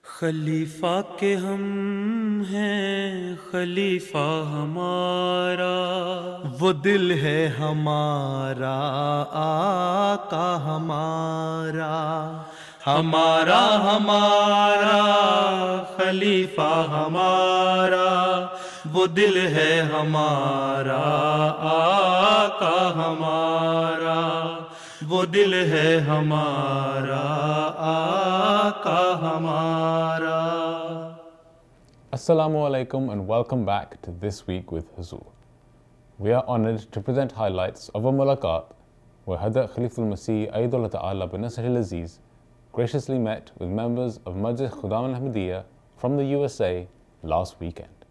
خلیفہ کے ہم ہیں خلیفہ ہمارا، وہ دل ہے ہمارا آقا ہمارا، ہمارا ہمارا خلیفہ ہمارا، وہ دل ہے ہمارا آقا ہمارا، وہ دل ہے ہمارا آقا ہمارا۔ Assalamu alaikum and welcome back to This Week with Huzur. We are honored to present highlights of a mulaqat where Hazrat Khalifatul Masih Ayyadullah Ta'ala bin Nasr al-Aziz graciously met with members of Majlis Khuddam al-Ahmadiyya from the USA last weekend.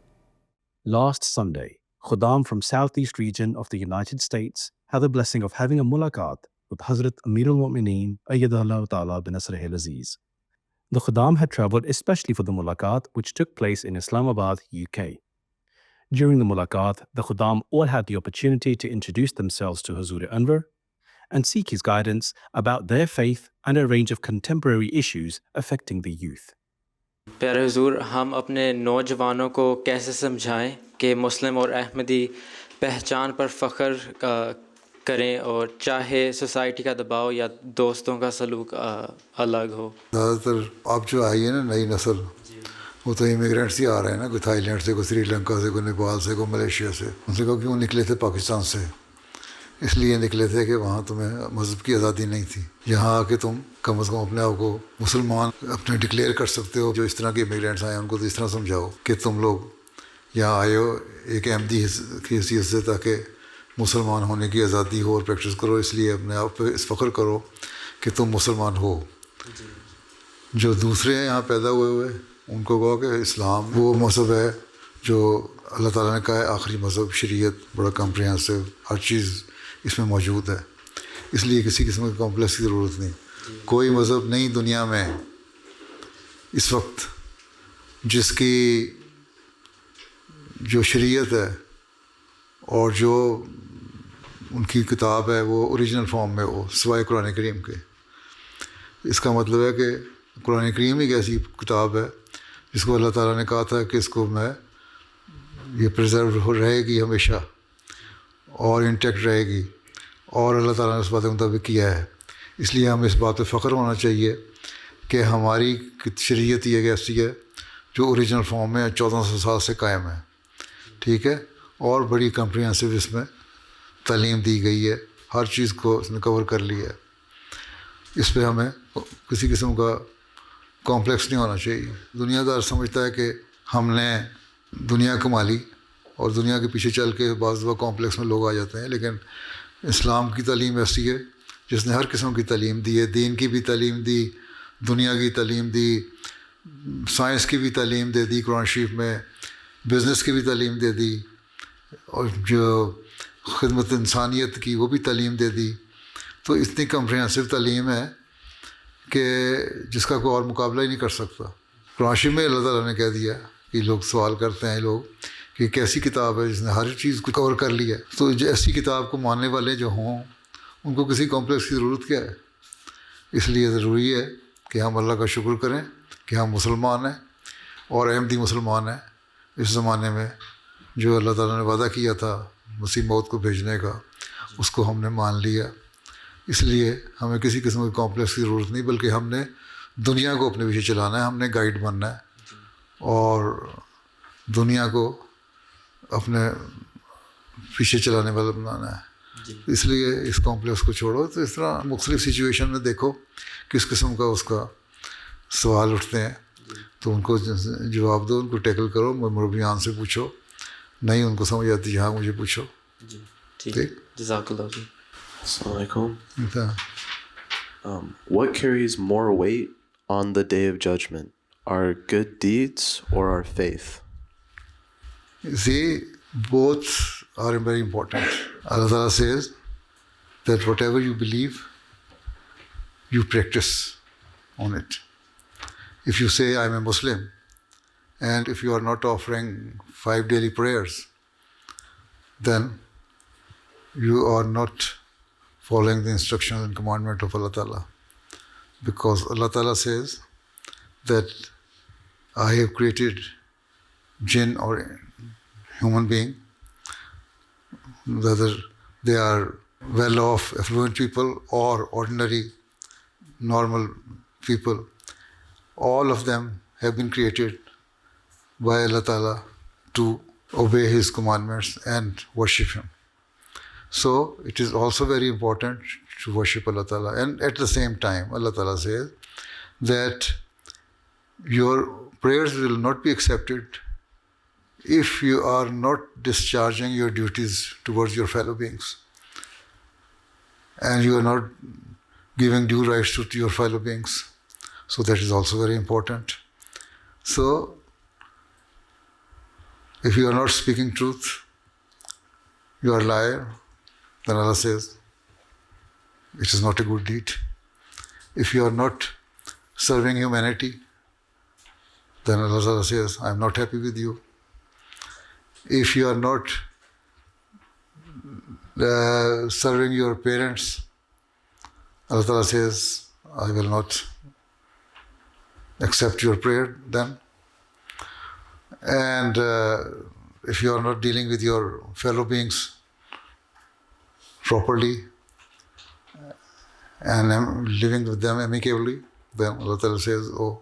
Last Sunday, Khuddam from Southeast region of the United States had the blessing of having a mulaqat with Hazrat Amir al-Mu'mineen Ayyadullah Ta'ala bin Nasr al-Aziz. The Khuddam had travelled especially for the mulaqat which took place in Islamabad, UK. During the mulaqat, the Khuddam all had the opportunity to introduce themselves to Huzur Anwar and seek his guidance about their faith and a range of contemporary issues affecting the youth. پیارے حضور، ہم اپنے نوجوانوں کو کیسے سمجھائیں کہ مسلم اور احمدی پہچان پر فخر کریں اور چاہے سوسائٹی کا دباؤ یا دوستوں کا سلوک الگ ہو؟ زیادہ تر اب جو آئی ہے نا نئی نسل، وہ تو امیگرینٹس ہی آ رہے ہیں نا، کوئی تھائی لینڈ سے، کوئی سری لنکا سے، کوئی نیپال سے، کوئی ملیشیا سے۔ ان سے کہو کیوں نکلے تھے پاکستان سے؟ اس لیے نکلے تھے کہ وہاں تمہیں مذہب کی آزادی نہیں تھی، یہاں آ کے تم کم از کم اپنے آپ کو مسلمان اپنے ڈکلیئر کر سکتے ہو۔ جو اس طرح کے امیگرینٹس آئے ہیں ان کو تو اس طرح سمجھاؤ کہ تم لوگ یہاں آئے ہو ایک احمدی کی حیثیت سے، تاکہ مسلمان ہونے کی آزادی ہو اور پریکٹس کرو، اس لیے اپنے آپ پہ اس فخر کرو کہ تم مسلمان ہو۔ جو دوسرے ہیں یہاں پیدا ہوئے ان کو کہو کہ اسلام وہ مذہب ہے جو اللہ تعالیٰ نے کہا ہے آخری مذہب، شریعت بڑا کمپریہنسو، ہر چیز اس میں موجود ہے، اس لیے کسی قسم کے کمپلیکس کی ضرورت نہیں۔ کوئی مذہب نہیں دنیا میں اس وقت جس کی جو شریعت ہے اور جو ان کی کتاب ہے وہ اوریجنل فارم میں ہو سوائے قرآن کریم کے۔ اس کا مطلب ہے کہ قرآن کریم ایک ایسی کتاب ہے جس کو اللہ تعالیٰ نے کہا تھا کہ اس کو میں یہ پریزرو رہے گی ہمیشہ اور انٹیکٹ رہے گی، اور اللہ تعالیٰ نے اس بات کے مطابق کیا ہے۔ اس لیے ہمیں اس بات پہ فخر ہونا چاہیے کہ ہماری شریعت یہ ایک ایسی ہے جو اوریجنل فارم میں 1400 سال سے قائم ہے، ٹھیک ہے، اور بڑی کمپریہنسو اس میں تعلیم دی گئی ہے، ہر چیز کو اس نے کور کر لیا ہے۔ اس پہ ہمیں کسی قسم کا کمپلیکس نہیں ہونا چاہیے۔ دنیا دار سمجھتا ہے کہ ہم نے دنیا کما لی اور دنیا کے پیچھے چل کے بعض دفعہ کمپلیکس میں لوگ آ جاتے ہیں، لیکن اسلام کی تعلیم ایسی ہے جس نے ہر قسم کی تعلیم دی ہے، دین کی بھی تعلیم دی، دنیا کی تعلیم دی، سائنس کی بھی تعلیم دے دی قرآن شریف میں، بزنس کی بھی تعلیم دے دی، اور جو خدمت انسانیت کی وہ بھی تعلیم دے دی۔ تو اتنی کمپریہنسو تعلیم ہے کہ جس کا کوئی اور مقابلہ ہی نہیں کر سکتا۔ قرآن شریف میں اللہ تعالیٰ نے کہہ دیا کہ لوگ سوال کرتے ہیں لوگ کہ کیسی کتاب ہے جس نے ہر چیز کو کور کر لیا ہے۔ تو ایسی کتاب کو ماننے والے جو ہوں ان کو کسی کمپلیکس کی ضرورت کیا ہے؟ اس لیے ضروری ہے کہ ہم اللہ کا شکر کریں کہ ہم مسلمان ہیں اور احمدی مسلمان ہیں۔ اس زمانے میں جو اللہ تعالیٰ نے وعدہ کیا تھا مسیح موعود کو بھیجنے کا، اس کو ہم نے مان لیا۔ اس لیے ہمیں کسی قسم کے کمپلیکس کی ضرورت نہیں، بلکہ ہم نے دنیا کو اپنے پیچھے چلانا ہے، ہم نے گائیڈ بننا ہے اور دنیا کو اپنے پیچھے چلانے والا بنانا ہے۔ اس لیے اس کمپلیکس کو چھوڑو۔ تو اس طرح مختلف سچویشن میں دیکھو کس قسم کا اس کا سوال اٹھتے ہیں تو ان کو جواب دو، ان کو ٹیکل کرو، مربیان سے پوچھو، نہیں ان کو سمجھ آتی جہاں مجھے پوچھو۔ ٹھیک، جزاک اللہ جی۔ السلام علیکم. What carries more weight on the day of judgment, our good deeds or our faith? See, both are very important. Allah Ta'ala says that whatever you believe, you practice on it. If you say, I'm a Muslim, and if you are not offering 5 daily prayers, then you are not following the instructions and commandment of Allah Ta'ala. Because Allah Ta'ala says that I have created jinn or human being, whether they are well-off, affluent people or ordinary, normal people, all of them have been created by Allah Ta'ala to obey His commandments and worship Him. So it is also very important to worship Allah Ta'ala. And at the same time, Allah Ta'ala says that your prayers will not be accepted if you are not discharging your duties towards your fellow beings, and you are not giving due rights to your fellow beings. So that is also very important. So if you are not speaking truth, you are a liar, then Allah says it is not a good deed. If you are not serving humanity, then Allah says, I am not happy with you. If you are not serving your parents, Allah Ta'ala says, I will not accept your prayer then. And if you are not dealing with your fellow beings properly and living with them amicably, then Allah Ta'ala says, oh,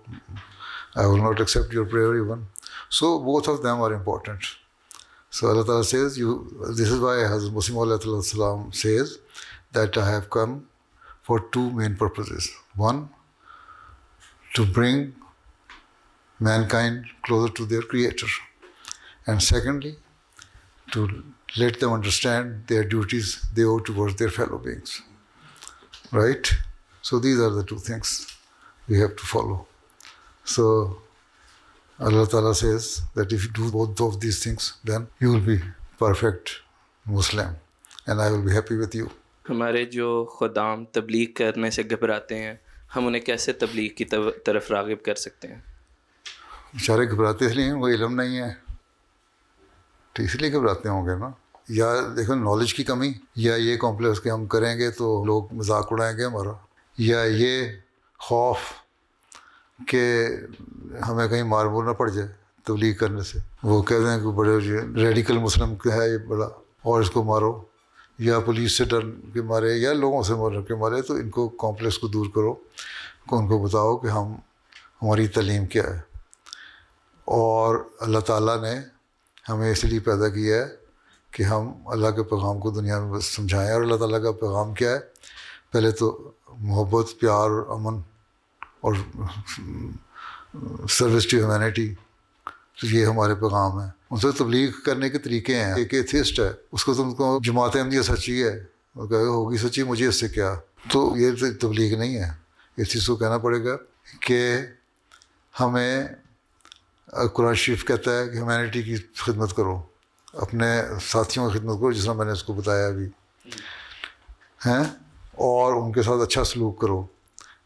I will not accept your prayer even. So both of them are important. So Allah Ta'ala says, this is why Hazrat Masih Maud says that I have come for two main purposes. One, to bring mankind closer to their Creator. And secondly, to let them understand their duties they owe towards their fellow beings. Right? So these are the two things we have to follow. So Allah Ta'ala says that if you do both of these things, then you will be perfect Muslim and I will be happy with you. ہمارے جو خدام تبلیغ کرنے سے گھبراتے ہیں، ہم انہیں کیسے تبلیغ کی طرف راغب کر سکتے ہیں؟ بیچارے گھبراتے اس لیے ان کو علم نہیں ہے، تو اس لیے گھبراتے ہوں گے نا. یا دیکھو نالج کی کمی، یا یہ کمپلیکس کہ ہم کریں گے تو لوگ مذاق اڑائیں گے ہمارا، یا یہ خوف کہ ہمیں کہیں مار بول نہ پڑ جائے تبلیغ کرنے سے. وہ کہتے ہیں کہ بڑے ریڈیکل مسلم ہے یہ بڑا اور اس کو مارو، یا پولیس سے ڈر کے مارے یا لوگوں سے ڈر کے مارے. تو ان کو کمپلیکس کو دور کرو، ان کو بتاؤ کہ ہماری تعلیم کیا ہے. اور اللہ تعالیٰ نے ہمیں اس لیے پیدا کیا ہے کہ ہم اللہ کے پیغام کو دنیا میں بس سمجھائیں. اور اللہ تعالیٰ کا پیغام کیا ہے؟ پہلے تو محبت، پیار، امن اور سروس ٹو ہیومینٹی. تو یہ ہمارے پیغام ہیں. ان سے تبلیغ کرنے کے طریقے ہیں. ایک ایتھیسٹ ہے، اس کو تم کو جماعت احمدیہ سچی ہے، وہ کہے گا ہوگی سچی، مجھے اس سے کیا. تو یہ تبلیغ نہیں ہے. ایتھیسٹ کو کہنا پڑے گا کہ ہمیں قرآن شریف کہتا ہے کہ ہیومینٹی کی خدمت کرو، اپنے ساتھیوں کی خدمت کرو، جس طرح میں نے اس کو بتایا ابھی ہیں، اور ان کے ساتھ اچھا سلوک کرو،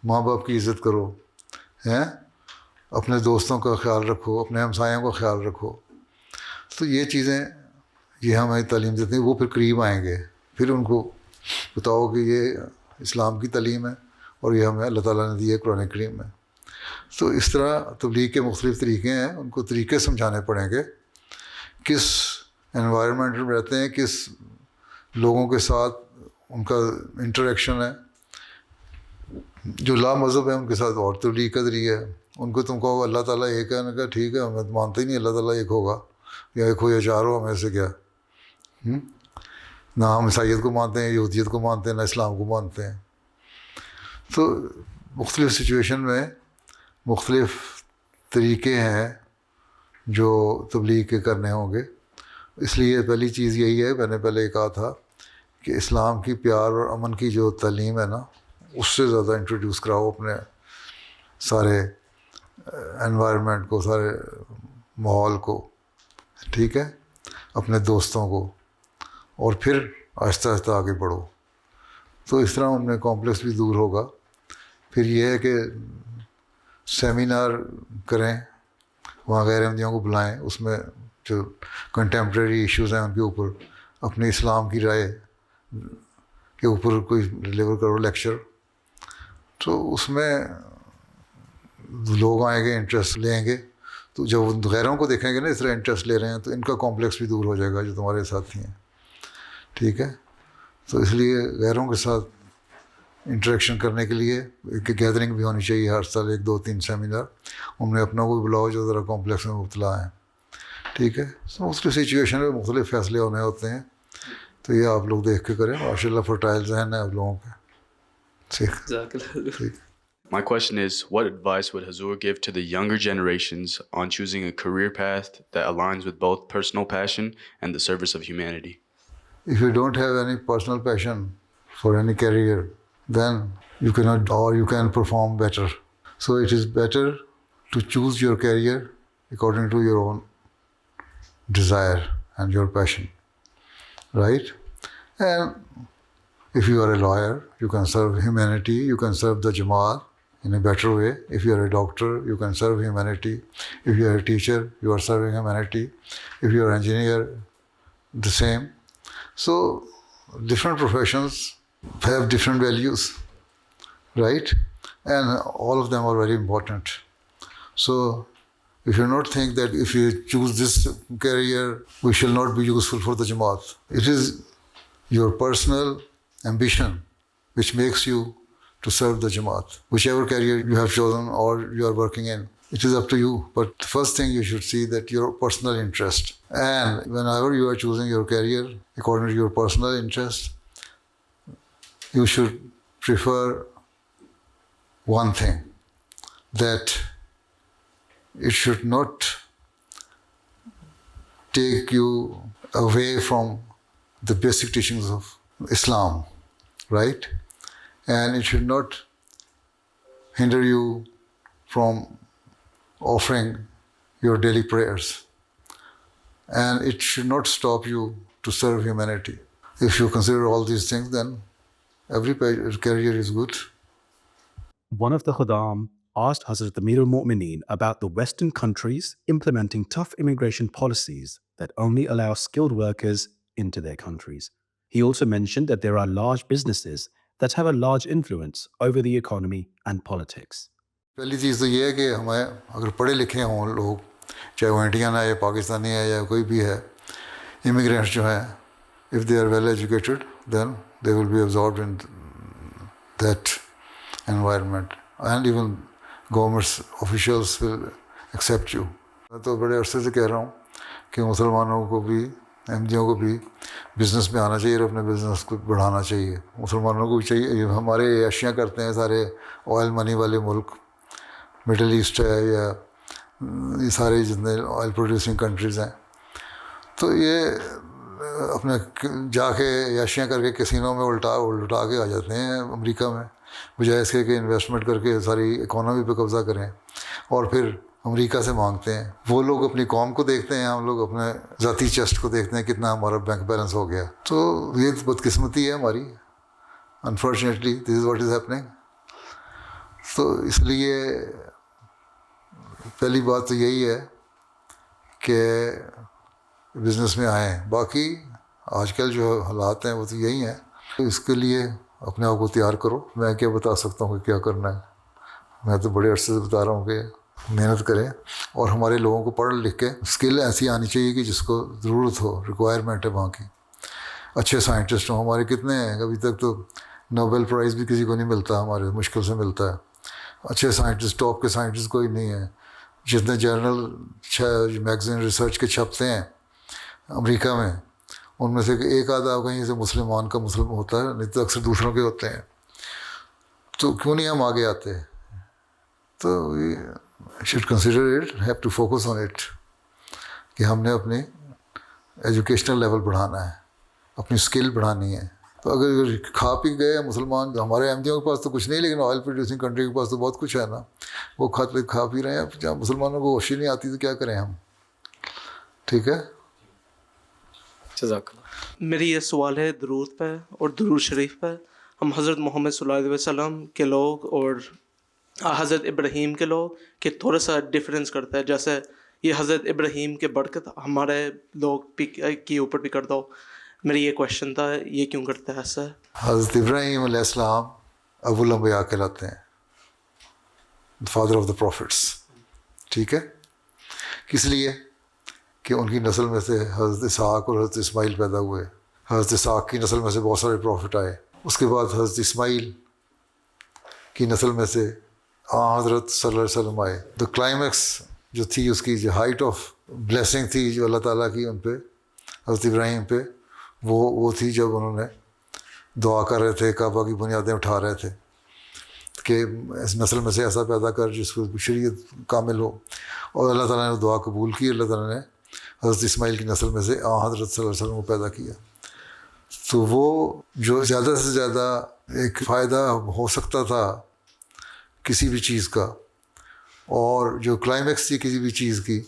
ماں باپ کی عزت کرو ہیں، اپنے دوستوں کا خیال رکھو، اپنے ہمسایوں کا خیال رکھو. تو یہ چیزیں یہ ہمیں تعلیم دیتے ہیں. وہ پھر قریب آئیں گے. پھر ان کو بتاؤ کہ یہ اسلام کی تعلیم ہے اور یہ ہمیں اللہ تعالیٰ نے دی ہے قرآن کریم میں. تو اس طرح تبلیغ کے مختلف طریقے ہیں. ان کو طریقے سمجھانے پڑیں گے، کس انوائرمنٹ میں رہتے ہیں، کس لوگوں کے ساتھ ان کا انٹریکشن ہے. جو لا مذہب ہے ان کے ساتھ اور تبلیغ کا ذریعہ ہے. ان کو تم کہو اللہ تعالیٰ ایک ہے، انہوں نے کہا ٹھیک ہے ہمیں مانتے ہی نہیں اللہ تعالیٰ ایک ہوگا، یا ایک ہو یا چار ہو، ہمیں سے کیا. نہ ہم عیسائیت کو مانتے ہیں، یہودیت کو مانتے ہیں، نہ اسلام کو مانتے ہیں. تو مختلف سچویشن میں مختلف طریقے ہیں جو تبلیغ کے کرنے ہوں گے. اس لیے پہلی چیز یہی ہے، میں نے پہلے کہا تھا کہ اسلام کی پیار اور امن کی جو تعلیم ہے نا، اس سے زیادہ انٹروڈیوس کراؤ اپنے سارے انوائرمنٹ کو، سارے ماحول کو، ٹھیک ہے، اپنے دوستوں کو، اور پھر آہستہ آہستہ آگے بڑھو. تو اس طرح ان میں کمپلیکس بھی دور ہوگا. پھر یہ ہے کہ سیمینار کریں، وہاں غیر احمدیوں کو بلائیں، اس میں جو کنٹمپریری ایشوز ہیں ان کے اوپر اپنے اسلام کی رائے کے اوپر کوئی ڈلیور کرو لیکچر. تو اس میں لوگ آئیں گے، انٹرسٹ لیں گے، تو جب وہ غیروں کو دیکھیں گے نا اس طرح انٹرسٹ لے رہے ہیں تو ان کا کمپلیکس بھی دور ہو جائے گا جو تمہارے ساتھی ہیں. ٹھیک ہے, تو اس لیے غیروں کے ساتھ انٹریکشن کرنے کے لیے ایک گیدرنگ بھی ہونی چاہیے ہر سال, 1 2 3 سیمینار. ان میں اپنوں کو بھی بلاؤ جو ذرا کمپلیکس میں مبتلا ہیں. ٹھیک ہے, مختلف سچویشن میں مختلف فیصلے ہونے ہوتے ہیں, تو یہ آپ لوگ دیکھ کے کریں. ماشاء اللہ فرٹائل ذہن ہے آپ لوگوں کے. ٹھیک. My question is, what advice would Hazur give to the younger generations on choosing a career path that aligns with both personal passion and the service of humanity? If you don't have any personal passion for any career, then you cannot, or you can perform better. So it is better to choose your career according to your own desire and your passion, right? And if you are a lawyer, you can serve humanity, you can serve the Jamaat in a better way. If you are a doctor, you can serve humanity. If you are a teacher, you are serving humanity. If you are an engineer, the same. So different professions have different values, right? And all of them are very important. So if you not think that if you choose this career, we shall not be useful for the Jamaat. It is your personal ambition which makes you to serve the Jamaat. Whichever career you have chosen or you are working in, it is up to you. But the first thing you should see that your personal interest. And whenever you are choosing your career according to your personal interest, you should prefer one thing, that it should not take you away from the basic teachings of Islam, right? And it should not hinder you from offering your daily prayers. And it should not stop you to serve humanity. If you consider all these things, then every career is good. One of the Khuddam asked Hazrat Amir al-Mu'mineen about the Western countries implementing tough immigration policies that only allow skilled workers into their countries. He also mentioned that there are large businesses that have a large influence over the economy and politics. پہلی چیز تو یہ ہے کہ ہمیں اگر پڑھے لکھے ہوں لوگ, چاہے وہ انڈین ہے یا پاکستانی ہے یا کوئی بھی ہے, امیگرینٹس جو ہیں, if they are well educated, then they will be absorbed in that environment. And even government officials will accept you. میں تو بڑے عرصے سے کہہ رہا ہوں کہ مسلمانوں کو بھی, احمدیوں کو بھی بزنس میں آنا چاہیے اور اپنے بزنس کو بڑھانا چاہیے. مسلمانوں کو بھی چاہیے. ہمارے ایشیاں کرتے ہیں سارے آئل منی والے ملک, مڈل ایسٹ ہے یا یہ سارے جتنے آئل پروڈیوسنگ کنٹریز ہیں, تو یہ اپنے جا کے عیاشیاں کر کے کسینوں میں الٹا کے آ جاتے ہیں امریکہ میں, بجائے اس کے کہ انویسٹمنٹ کر کے ساری اکانومی پہ قبضہ کریں اور پھر امریکہ سے مانگتے ہیں. وہ لوگ اپنی قوم کو دیکھتے ہیں, ہم لوگ اپنے ذاتی چیسٹ کو دیکھتے ہیں کتنا ہمارا بینک بیلنس ہو گیا. تو یہ بدقسمتی ہے ہماری, unfortunately this is what is happening. تو اس لیے پہلی بات تو یہی ہے کہ بزنس میں آئیں. باقی آج کل جو حالات ہیں وہ تو یہی ہیں. اس کے لیے اپنے آپ کو تیار کرو. میں کیا بتا سکتا ہوں کہ کیا کرنا ہے, میں تو بڑے عرصے سے بتا رہا ہوں کہ محنت کریں, اور ہمارے لوگوں کو پڑھ لکھ کے اسکل ایسی آنی چاہیے کہ جس کو ضرورت ہو, ریکوائرمنٹ ہے وہاں کی. اچھے سائنٹسٹ ہوں. ہمارے کتنے ہیں, ابھی تک تو نوبل پرائز بھی کسی کو نہیں ملتا, ہمارے مشکل سے ملتا ہے. اچھے سائنٹسٹ, ٹاپ کے سائنٹسٹ کوئی نہیں ہے. جتنے جرنل میگزین ریسرچ کے چھپتے ہیں امریکہ میں, ان میں سے ایک آدھا کہیں سے مسلمان کا مسلم ہوتا ہے, نہیں تو اکثر دوسروں کے ہوتے ہیں. تو کیوں نہیں ہم آگے آتے؟ تو should consider it, have to focus on it, کہ ہم نے اپنی ایجوکیشنل لیول بڑھانا ہے, اپنی اسکل بڑھانی ہے. تو اگر کھا پی گئے مسلمان, ہمارے احمدیوں کے پاس تو کچھ نہیں, لیکن آئل پروڈیوسنگ کنٹری کے پاس تو بہت کچھ ہے نا, وہ کھا پی رہے ہیں. جہاں مسلمانوں کو ہوش ہی نہیں آتی تو کیا کریں ہم. ٹھیک ہے, جزاک اللہ. میری یہ سوال ہے درود پہ اور درود شریف پہ. ہم حضرت محمد صلی اللہ علیہ وسلم کے لوگ اور حضرت ابراہیم کے لوگ کہ تھوڑا سا ڈفرینس کرتا ہے. جیسے یہ حضرت ابراہیم کے برکت ہمارے لوگ کے اوپر بھی کرتا ہو. میری یہ کویشچن تھا, یہ کیوں کرتا ہے ایسا؟ حضرت ابراہیم علیہ السلام ابو الانبیاء کہلاتے ہیں, فادر آف دا پروفٹس. ٹھیک ہے, کس لیے کہ ان کی نسل میں سے حضرت اسحاق اور حضرت اسماعیل پیدا ہوئے. حضرت اسحاق کی نسل میں سے بہت سارے پروفٹ آئے. اس کے بعد حضرت اسماعیل کی نسل میں سے حضرت صلی اللہ علیہ وسلم آئے. دا کلائمیکس جو تھی اس کی جو ہائٹ آف بلیسنگ تھی جو اللہ تعالیٰ کی ان پہ حضرت ابراہیم پہ وہ تھی جب انہوں نے دعا کر رہے تھے, کعبہ کی بنیادیں اٹھا رہے تھے کہ اس نسل میں سے ایسا پیدا کر جس کو شریعت کامل ہو. اور اللہ تعالیٰ نے دعا قبول کی. اللہ تعالیٰ نے حضرت اسماعیل کی نسل میں سے حضرت صلی اللہ علیہ وسلم کو پیدا کیا. تو وہ جو زیادہ سے زیادہ ایک فائدہ ہو سکتا تھا کسی بھی چیز کا, اور جو کلائمیکس تھی کسی بھی چیز کی,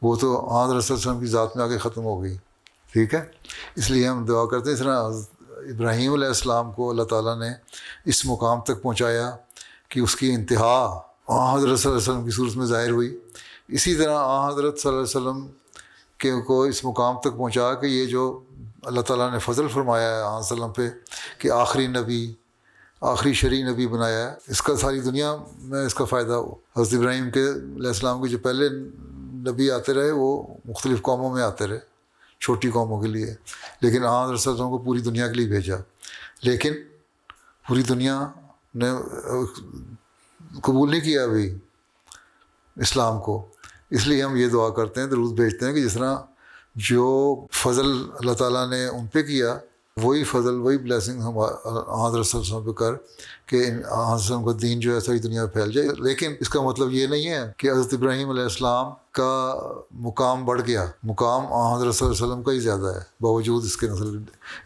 وہ تو حضرت صلی اللہ علیہ وسلم کی ذات میں آ کے ختم ہو گئی. ٹھیک ہے, اس لیے ہم دعا کرتے ہیں اس طرح ابراہیم علیہ السلام کو اللہ تعالیٰ نے اس مقام تک پہنچایا کہ اس کی انتہا حضرت صلی اللہ علیہ وسلم کی صورت میں ظاہر ہوئی. اسی طرح حضرت صلی اللہ علیہ وسلم کو اس مقام تک پہنچا کہ یہ جو اللہ تعالیٰ نے فضل فرمایا ہے حضرت صلی اللہ علیہ وسلم پہ کہ آخری نبی, آخری شرعی نبی بنایا ہے, اس کا ساری دنیا میں اس کا فائدہ ہو. حضرت ابراہیم کے علیہ السلام کے جو پہلے نبی آتے رہے وہ مختلف قوموں میں آتے رہے, چھوٹی قوموں کے لیے, لیکن حضرت صلی اللہ علیہ وسلم کو پوری دنیا کے لیے بھیجا. لیکن پوری دنیا نے قبول نہیں کیا ابھی اسلام کو. اس لیے ہم یہ دعا کرتے ہیں, درود بھیجتے ہیں کہ جس طرح جو فضل اللہ تعالیٰ نے ان پہ کیا وہی فضل وہی بلیسنگ ہم حضرت صلی اللہ علیہ وسلم پہ کر کہ حضرت صلی اللہ علیہ وسلم کا دین جو ہے ساری دنیا میں پھیل جائے. لیکن اس کا مطلب یہ نہیں ہے کہ حضرت ابراہیم علیہ السلام کا مقام بڑھ گیا, مقام حضرت صلی اللہ علیہ وسلم کا ہی زیادہ ہے باوجود اس کے نسل.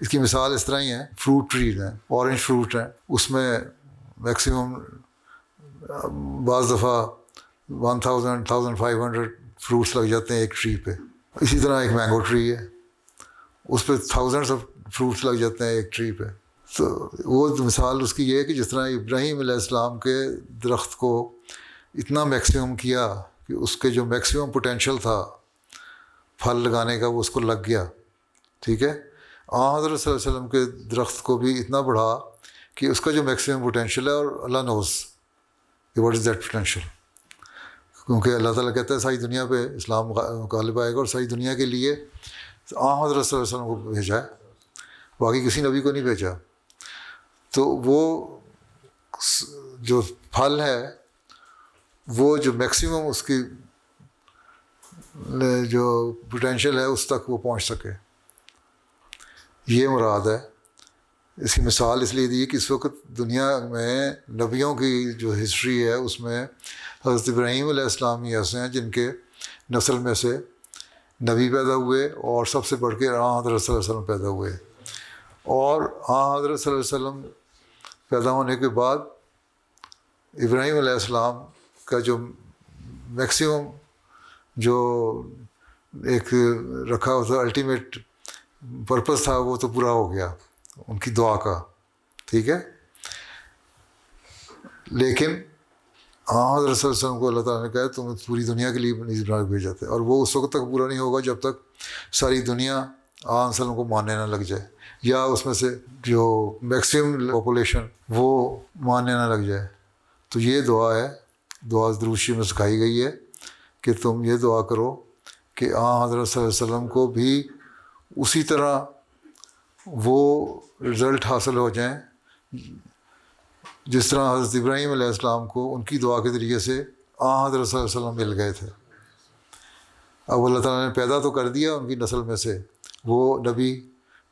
اس کی مثال اس طرح ہی ہے, فروٹ ٹریز ہیں, اورنج فروٹ ہیں, اس میں میکسیمم بعض دفعہ 1500 فروٹس لگ جاتے ہیں ایک ٹری پہ. اسی طرح ایک مینگو ٹری ہے, اس پہ تھاؤزنڈس آف فروٹس لگ جاتے ہیں ایک ٹری پہ. تو وہ مثال اس کی یہ ہے کہ جس طرح ابراہیم علیہ السلام کے درخت کو اتنا میکسیمم کیا کہ اس کے جو میکسیمم پوٹینشیل تھا پھل لگانے کا وہ اس کو لگ گیا. ٹھیک ہے, حضرت صلی اللہ علیہ وسلم کے درخت کو بھی اتنا بڑھا کہ اس کا جو میکسیمم پوٹینشیل ہے, اور اللہ نوز کہ واٹ از دیٹ پوٹینشیل, کیونکہ اللہ تعالیٰ کہتا ہے ساری دنیا پہ اسلام غالب آئے گا اور ساری دنیا کے لیے حضرت صلی اللہ علیہ وسلم کو بھیجا ہے, باقی کسی نبی کو نہیں بھیجا. تو وہ جو پھل ہے وہ جو میکسیمم اس کی جو پوٹینشیل ہے اس تک وہ پہنچ سکے, یہ مراد ہے. اس کی مثال اس لیے دی کہ اس وقت دنیا میں نبیوں کی جو ہسٹری ہے اس میں حضرت ابراہیم علیہ السلام ہی ایسے ہیں جن کے نسل میں سے نبی پیدا ہوئے, اور سب سے بڑھ کے حضرت صلی اللہ علیہ وسلم پیدا ہوئے. اور حضرت صلی اللہ علیہ وسلم پیدا ہونے کے بعد ابراہیم علیہ السلام کا جو میکسیمم جو ایک رکھا ہوا تھا الٹیمیٹ پرپس تھا وہ تو پورا ہو گیا ان کی دعا کا. ٹھیک ہے, لیکن حضرت صلی اللہ علیہ وسلم کو اللہ تعالیٰ نے کہا تم پوری دنیا کے لیے بنا کے بھیجا تھا, اور وہ اس وقت تک پورا نہیں ہوگا جب تک ساری دنیا حضرت صلی اللہ علیہ وسلم کو ماننے نہ لگ جائے, یا اس میں سے جو میکسیمم پاپولیشن وہ ماننے نہ لگ جائے. تو یہ دعا ہے, دعا درود شریف میں سکھائی گئی ہے کہ تم یہ دعا کرو کہ حضرت صلی اللہ علیہ وسلم کو بھی اسی طرح وہ رزلٹ حاصل ہو جائیں جس طرح حضرت ابراہیم علیہ السلام کو ان کی دعا کے ذریعے سے حضرت صلی اللہ علیہ وسلم مل گئے تھے. اب اللہ تعالیٰ نے پیدا تو کر دیا ان کی نسل میں سے وہ نبی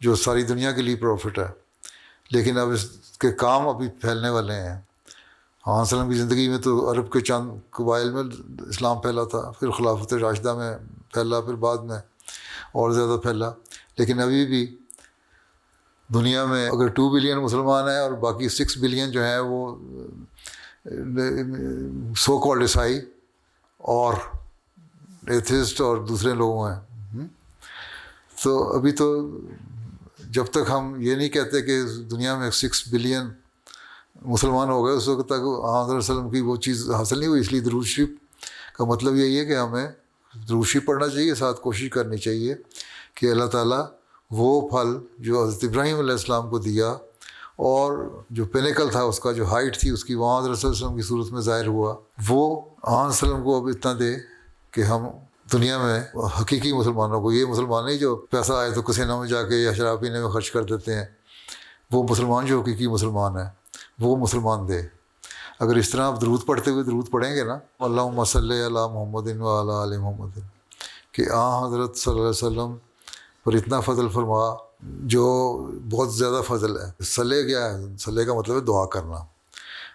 جو ساری دنیا کے لیے پروفٹ ہے, لیکن اب اس کے کام ابھی پھیلنے والے ہیں. حضرت صلی اللہ علیہ وسلم کی زندگی میں تو عرب کے چند قبائل میں اسلام پھیلا تھا, پھر خلافت راشدہ میں پھیلا, پھر بعد میں اور زیادہ پھیلا. لیکن ابھی بھی دنیا میں اگر 2 بلین مسلمان ہیں اور باقی 6 بلین جو ہیں وہ سو کالڈ عیسائی اور ایتھسٹ اور دوسرے لوگوں ہیں. تو ابھی تو جب تک ہم یہ نہیں کہتے کہ دنیا میں 6 بلین مسلمان ہو گئے اس وقت تک حضرت صلی اللہ علیہ وسلم کی وہ چیز حاصل نہیں ہوئی. اس لیے درود شریف کا مطلب یہی ہے کہ ہمیں درود شریف پڑھنا چاہیے, ساتھ کوشش کرنی چاہیے کہ اللہ تعالیٰ وہ پھل جو حضرت ابراہیم علیہ السلام کو دیا اور جو پینیکل تھا اس کا جو ہائٹ تھی اس کی وہاں حضرت صلی اللہ علیہ وسلم کی صورت میں ظاہر ہوا, وہ حضرت صلی اللہ علیہ وسلم کو اب اتنا دے کہ ہم دنیا میں حقیقی مسلمانوں کو، یہ مسلمان نہیں جو پیسہ آئے تو کسینوں میں جا کے یا شراب پینے میں خرچ کر دیتے ہیں، وہ مسلمان جو حقیقی مسلمان ہے وہ مسلمان دے. اگر اس طرح آپ درود پڑھتے ہوئے درود پڑھیں گے نا، اللہم صلی علی محمد و علی آل محمد، کہ حضرت صلی اللہ علیہ وسلم پر اتنا فضل فرما جو بہت زیادہ فضل ہے. صلی کیا ہے؟ صلی کا مطلب ہے دعا کرنا.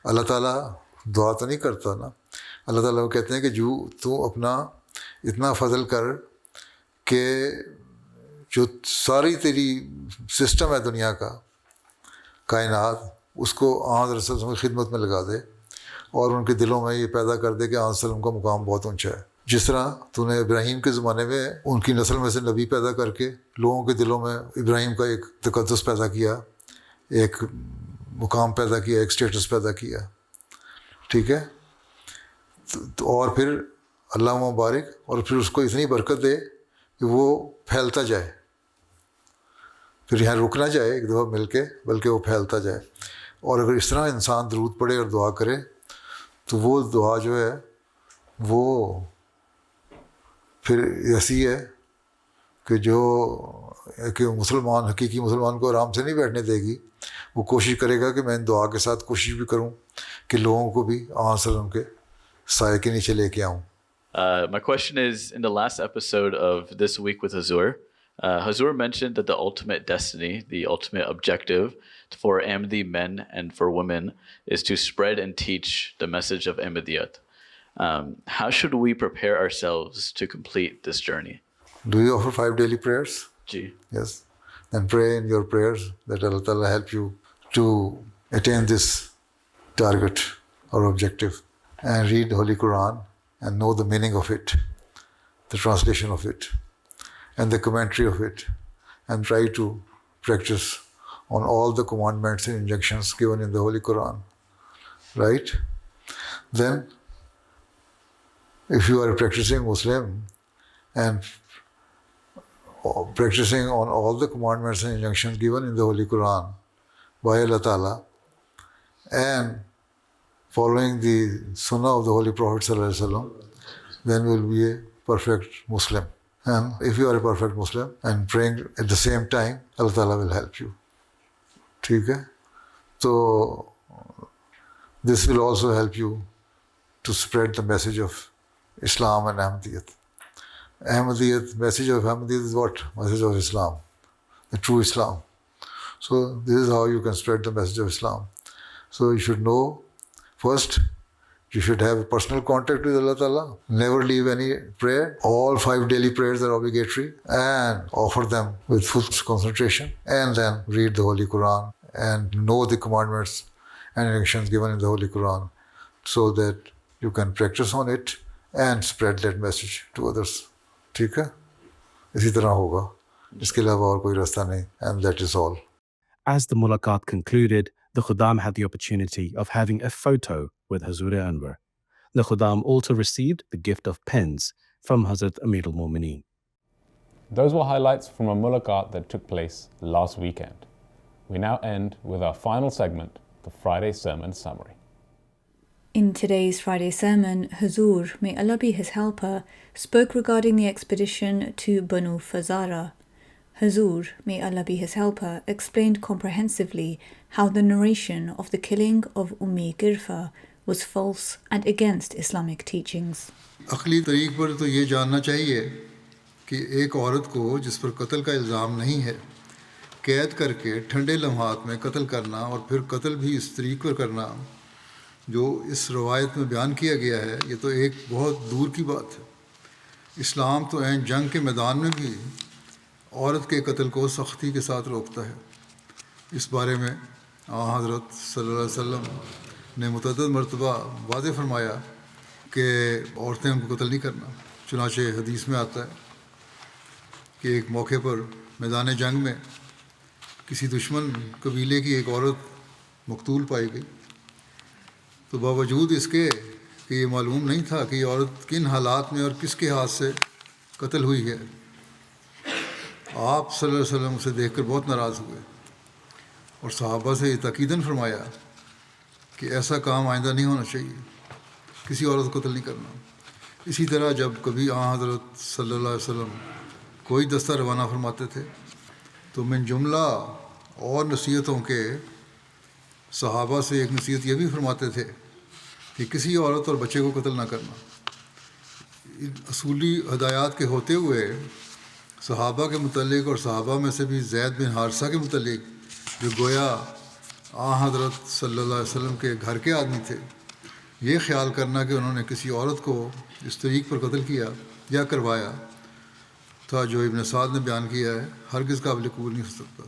اللہ تعالیٰ دعا تو نہیں کرتا نا، اللہ تعالیٰ وہ کہتے ہیں کہ جو تو اپنا اتنا فضل کر کہ جو ساری تیری سسٹم ہے دنیا کا، کائنات، اس کو حضرت صلی اللہ علیہ وسلم کی خدمت میں لگا دے اور ان کے دلوں میں یہ پیدا کر دے کہ حضرت صلی اللہ علیہ وسلم کا مقام بہت اونچا ہے. جس طرح تو نے ابراہیم کے زمانے میں ان کی نسل میں سے نبی پیدا کر کے لوگوں کے دلوں میں ابراہیم کا ایک تقدس پیدا کیا، ایک مقام پیدا کیا، ایک سٹیٹس پیدا کیا. ٹھیک ہے، اور پھر اللہ مبارک، اور پھر اس کو اتنی برکت دے کہ وہ پھیلتا جائے، پھر یہاں رک نہ جائے ایک دفعہ مل کے، بلکہ وہ پھیلتا جائے. اور اگر اس طرح انسان درود پڑھے اور دعا کرے تو وہ دعا جو ہے وہ پھر ایسی ہے کہ مسلمان، حقیقی مسلمان کو آرام سے نہیں بیٹھنے دے گی. وہ کوشش کرے گا کہ میں ان دعا کے ساتھ کوشش بھی کروں کہ لوگوں کو بھی آن وسلم کے سائے کے نیچے لے کے آؤں. My question is, in the last episode of This Week with Hazur, Hazur mentioned that the ultimate destiny, the ultimate objective for Ahmadi men and for women is to spread and teach the message of Ahmadiyat. How should we prepare ourselves to complete this journey? Do you offer 5 daily prayers? Ji. Yes. Then pray in your prayers that Allah Ta'ala help you to attain this target or objective, and read Holy Quran and know the meaning of it, the translation of it, and the commentary of it, and try to practice on all the commandments and injunctions given in the Holy Quran. Right? Then, if you are a practicing Muslim and practicing on all the commandments and injunctions given in the Holy Quran by Allah Ta'ala, and following the Sunnah of the Holy Prophet Sallallahu Alaihi Wasallam, then you will be a perfect Muslim. And if you are a perfect Muslim and praying at the same time, Allah Ta'ala will help you. ٹھیک ہے، تو this will also help you to spread the message of Islam and Ahmadiyat. Ahmadiyat, message of Ahmadiyat is what? Message of Islam, the true Islam. So this is how you can spread the message of Islam. So you should know, first, you should have a personal contact with Allah Ta'ala. Never leave any prayer. All 5 daily prayers are obligatory, and offer them with full concentration. And then read the Holy Quran and know the commandments and injunctions given in the Holy Quran, so that you can practice on it and spread that message to others. ٹھیک ہے، اسی طرح ہوگا، اس کے علاوہ اور کوئی راستہ نہیں. And that is all. As the mulaqat concluded, the Khuddam had the opportunity of having a photo with Hazur Anwar. The Khuddam also received the gift of pens from Hazrat Amir al-Mu'mineen. Those were highlights from a mulaqat that took place last weekend. We now end with our final segment, the Friday Sermon Summary. In today's Friday sermon, Hazur, may Allah be his helper, spoke regarding the expedition to Banu Fazara. Hazur, may Allah be his helper, explained comprehensively how the narration of the killing of Ummi Girfa was false and against Islamic teachings. عقلی طریق پر تو یہ جاننا چاہیے کہ ایک عورت کو جس پر قتل کا الزام نہیں ہے، قید کر کے ٹھنڈے لمحات میں قتل کرنا، اور پھر قتل بھی اس طریق پر کرنا جو اس روایت میں بیان کیا گیا ہے، یہ تو ایک بہت دور کی بات ہے. اسلام تو عین جنگ کے میدان میں بھی عورت کے قتل کو سختی کے ساتھ روکتا ہے. اس بارے میں حضرت صلی اللہ علیہ وسلم نے متعدد مرتبہ واضح فرمایا کہ عورتیں ان کو قتل نہیں کرنا. چنانچہ حدیث میں آتا ہے کہ ایک موقع پر میدان جنگ میں کسی دشمن قبیلے کی ایک عورت مقتول پائی گئی، تو باوجود اس کے کہ یہ معلوم نہیں تھا کہ یہ عورت کن حالات میں اور کس کے ہاتھ سے قتل ہوئی ہے، آپ صلی اللہ علیہ وسلم اسے دیکھ کر بہت ناراض ہوئے اور صحابہ سے یہ تاکیداً فرمایا کہ ایسا کام آئندہ نہیں ہونا چاہیے، کسی عورت کو قتل نہیں کرنا. اسی طرح جب کبھی حضرت صلی اللہ علیہ وسلم کوئی دستہ روانہ فرماتے تھے تو من جملہ اور نصیحتوں کے صحابہ سے ایک نصیحت یہ بھی فرماتے تھے کہ کسی عورت اور بچے کو قتل نہ کرنا. ان اصولی ہدایات کے ہوتے ہوئے صحابہ کے متعلق اور صحابہ میں سے بھی زید بن حارثہ کے متعلق جو گویا حضرت صلی اللہ علیہ وسلم کے گھر کے آدمی تھے، یہ خیال کرنا کہ انہوں نے کسی عورت کو اس طریق پر قتل کیا یا کروایا تھا جو ابن سعد نے بیان کیا ہے، ہرگز قابل قبول نہیں ہو سکتا.